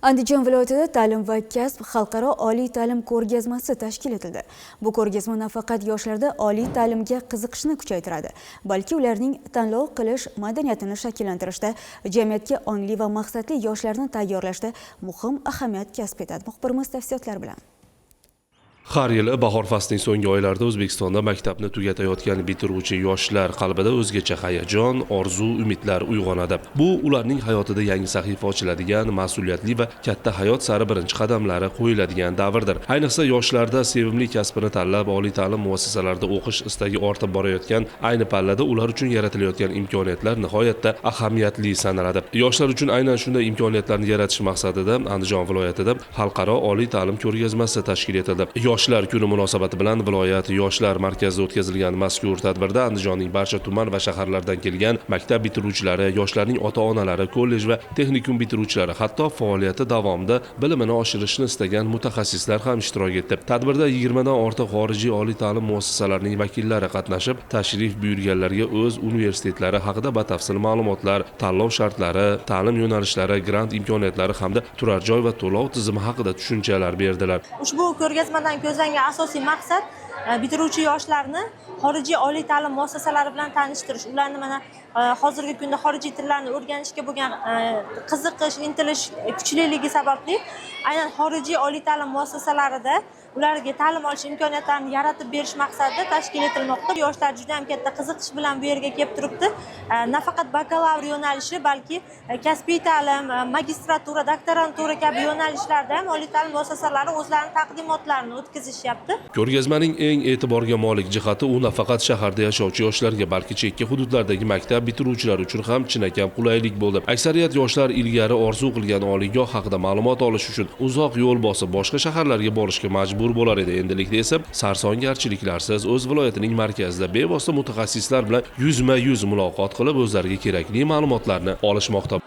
Andijon viloyatida ta'lim va kasb xalqaro oliy ta'lim ko'rgazmasi tashkil etildi. Bu ko'rgazma nafaqat yoshlarda oliy ta'limga qiziqishni kuchaytiradi, balki ularning tanlov qilish madaniyatini shakllantirishda, jamiyatga ongli va maqsadli yoshlarni tayyorlashda muhim ahamiyat kasb etadi. Muxbirimiz tafsilotlar bilan. Har yili bahor faslining so'nggi oylarida O'zbekistonda maktabni tugatayotgan bitiruvchi yoshlar qalbida o'zgacha hayajon, orzu, umidlar uyg'onadi. Bu ularning hayotida yangi sahifa ochiladigan, mas'uliyatli va katta hayot sari birinchi qadamlari qo'yiladigan davrdir. Ayniqsa yoshlarda sevimli kasbini tanlab, oliy ta'lim muassasalarida o'qish istagi ortib borayotgan ayni pallada ular uchun yaratilayotgan imkoniyatlar nihoyatda ahamiyatli sanaladi. Yoshlar uchun aynan shunday imkoniyatlarni yaratish maqsadida Andijon viloyatida xalqaro oliy ta'lim ko'rgazmasi tashkil etildi. Yoshlar kuni munosabati bilan viloyat yoshlar markazida o'tkazilgan mazkur tadbirda Andijonning barcha tuman va shaharlardan kelgan maktab bitiruvchilari, yoshlarning ota-onalari, kollej va texnikum bitiruvchilari, hatto faoliyati davomida bilimini oshirishni istagan mutaxassislar ham ishtirok etdi. Tadbirda 20 dan ortiq xorijiy oliy ta'lim muassasalarining vakillari qatnashib, tashrif buyurganlarga o'z universitetlari haqida batafsil ma'lumotlar, tanlov shartlari, ta'lim yo'nalishlari, grant imkoniyatlari hamda turar joy va to'lov tizimi haqida tushunchalar berdilar. Ushbu ko'rgazmadan ko'zlangan asosiy maqsad bitiruvchi yoshlarni xorijiy oliy ta'lim muassasalari bilan tanishtirish. Ularni mana hozirgi kunda xorijiy tillarni o'rganishga bo'lgan qiziqish, intilish kuchliligi sababli aynan xorijiy oliy ta'lim muassasalarida ularga ta'lim olish imkoniyatlarini yaratib berish maqsadida tashkil etilmoqda. Yoshlar juda ham katta qiziqish bilan bu yerga kelib turibdi. Nafaqat bakalavr yo'nalishi, balki kasbiy ta'lim, magistratura, doktorantura kabi yo'nalishlarda ham oliy ta'lim muassasalari o'zlarining taqdimotlarini o'tkazishyapti. Ko'rgazmaning eng e'tiborga molik jihati u nafaqat shaharda yashovchi yoshlarga, balki chekka hududlardagi maktab bitiruvchilari uchun ham chinakam qulaylik bo'ldi. Aksariyat yoshlar ilgari orzu qilgan oliygoh haqida ma'lumot olish uchun uzoq yo'l bosib boshqa shaharlarga borishga majbur bo'lar edi. Endilikda esa sarsongarchiliklarsiz o'z viloyatining markazida bevosita mutaxassislar bilan yuzma-yuz muloqot qilib o'zlariga kerakli ma'lumotlarni olishmoqda.